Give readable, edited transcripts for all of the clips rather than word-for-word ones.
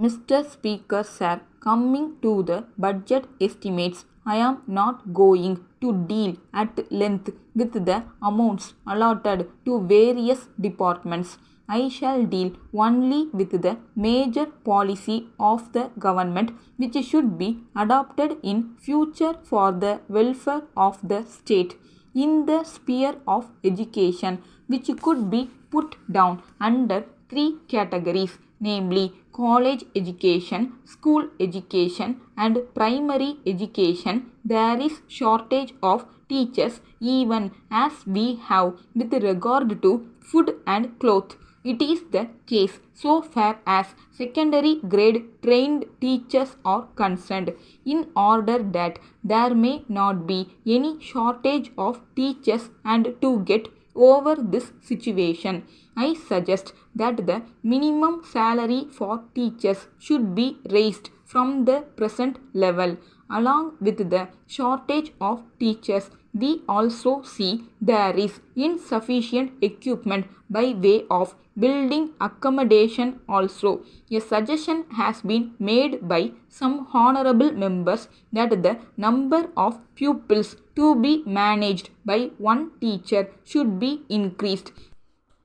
Mr. Speaker, sir, coming to the budget estimates, I am not going to deal at length with the amounts allotted to various departments. I shall deal only with the major policy of the government which should be adopted in future for the welfare of the state. In the sphere of education, which could be put down under three categories, namely college education, school education, and primary education, there is shortage of teachers even as we have with regard to food and cloth. It is the case so far as secondary grade trained teachers are concerned. In order that there may not be any shortage of teachers and to get over this situation, I suggest that the minimum salary for teachers should be raised from the present level. Along with the shortage of teachers, we also see there is insufficient equipment by way of building accommodation also. A suggestion has been made by some honorable members that the number of pupils to be managed by one teacher should be increased.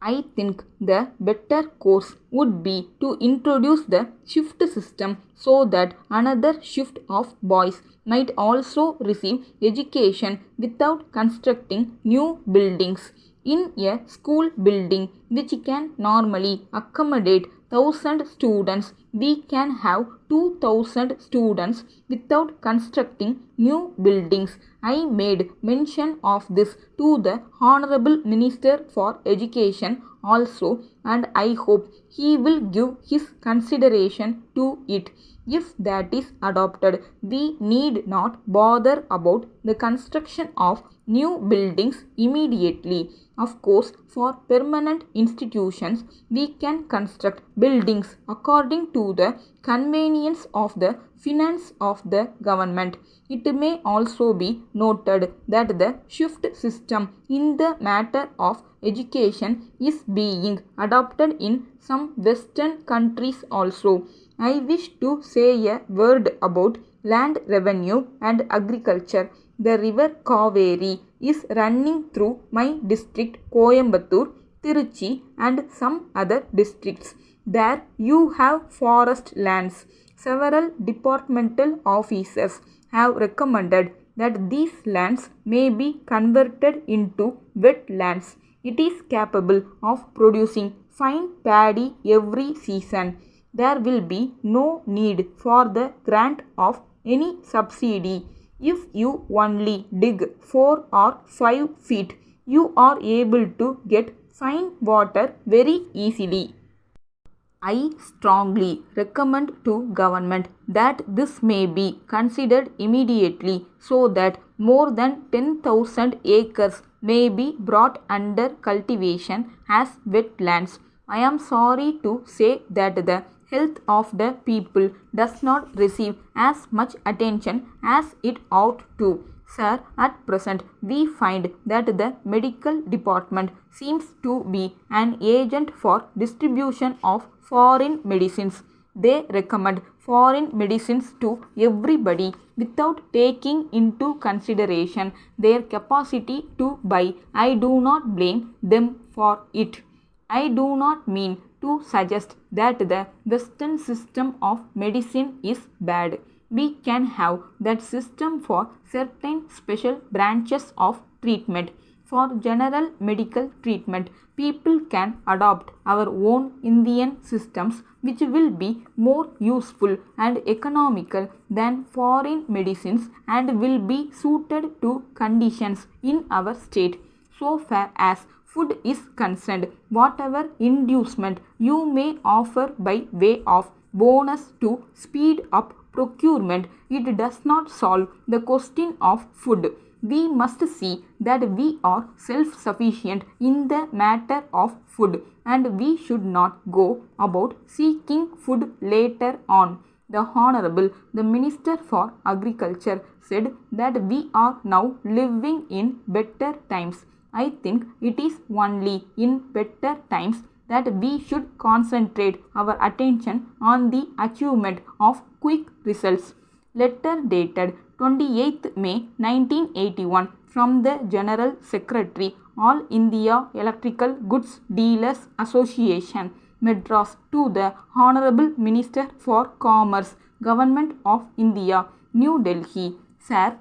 I think the better course would be to introduce the shift system so that another shift of boys might also receive education without constructing new buildings. In a school building which can normally accommodate 1000 students, we can have 2000 students without constructing new buildings. I made mention of this to the Honorable Minister for Education also, and I hope he will give his consideration to it. If that is adopted, we need not bother about the construction of new buildings immediately. Of course, for permanent institutions, we can construct buildings according to the convenience of the finance of the government. It may also be noted that the shift system in the matter of education is being adopted in some Western countries also. I wish to say a word about land revenue and agriculture. The river Kaveri is running through my district Coimbatore, Tiruchi, and some other districts. There you have forest lands. Several departmental officers have recommended that these lands may be converted into wetlands. It is capable of producing fine paddy every season. There will be no need for the grant of any subsidy. If you only dig 4 or 5 feet, you are able to get fine water very easily. I strongly recommend to government that this may be considered immediately so that more than 10,000 acres may be brought under cultivation as wetlands. I am sorry to say that the health of the people does not receive as much attention as it ought to. Sir, at present we find that the medical department seems to be an agent for distribution of foreign medicines. They recommend foreign medicines to everybody without taking into consideration their capacity to buy. I do not blame them for it. I do not mean to suggest that the Western system of medicine is bad. We can have that system for certain special branches of treatment. For general medical treatment, people can adopt our own Indian systems which will be more useful and economical than foreign medicines and will be suited to conditions in our state. So far as food is concerned, whatever inducement you may offer by way of bonus to speed up procurement, it does not solve the question of food. We must see that we are self sufficient in the matter of food and we should not go about seeking food later on. The Honorable the Minister for Agriculture said that we are now living in better times. I think it is only in better times that we should concentrate our attention on the achievement of quick results. Letter dated 28th May 1981 from the General Secretary, All India Electrical Goods Dealers Association, Madras, to the Honorable Minister for Commerce, Government of India, New Delhi. Sir,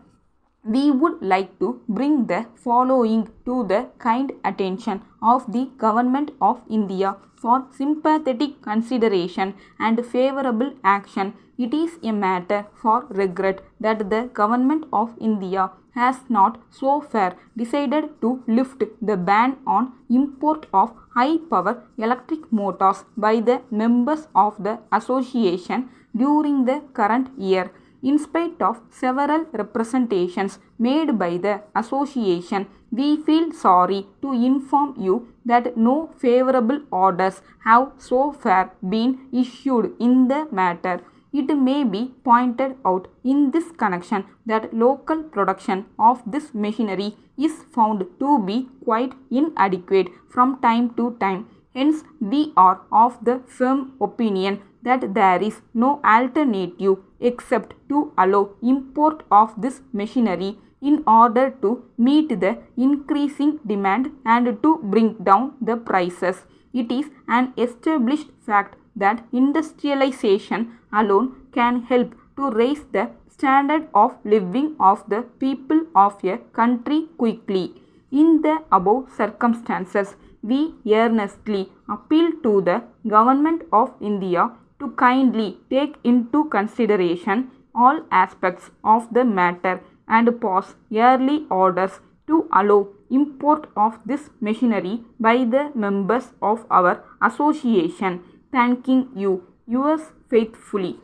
we would like to bring the following to the kind attention of the Government of India for sympathetic consideration and favourable action. It is a matter for regret that the Government of India has not so far decided to lift the ban on import of high power electric motors by the members of the association during the current year. In spite of several representations made by the association, we feel sorry to inform you that no favourable orders have so far been issued in the matter. It may be pointed out in this connection that local production of this machinery is found to be quite inadequate from time to time. Hence, we are of the firm opinion that there is no alternative except to allow import of this machinery in order to meet the increasing demand and to bring down the prices. It is an established fact that industrialization alone can help to raise the standard of living of the people of a country quickly. In the above circumstances, we earnestly appeal to the Government of India to kindly take into consideration all aspects of the matter and pass early orders to allow import of this machinery by the members of our association. Thanking you, yours faithfully.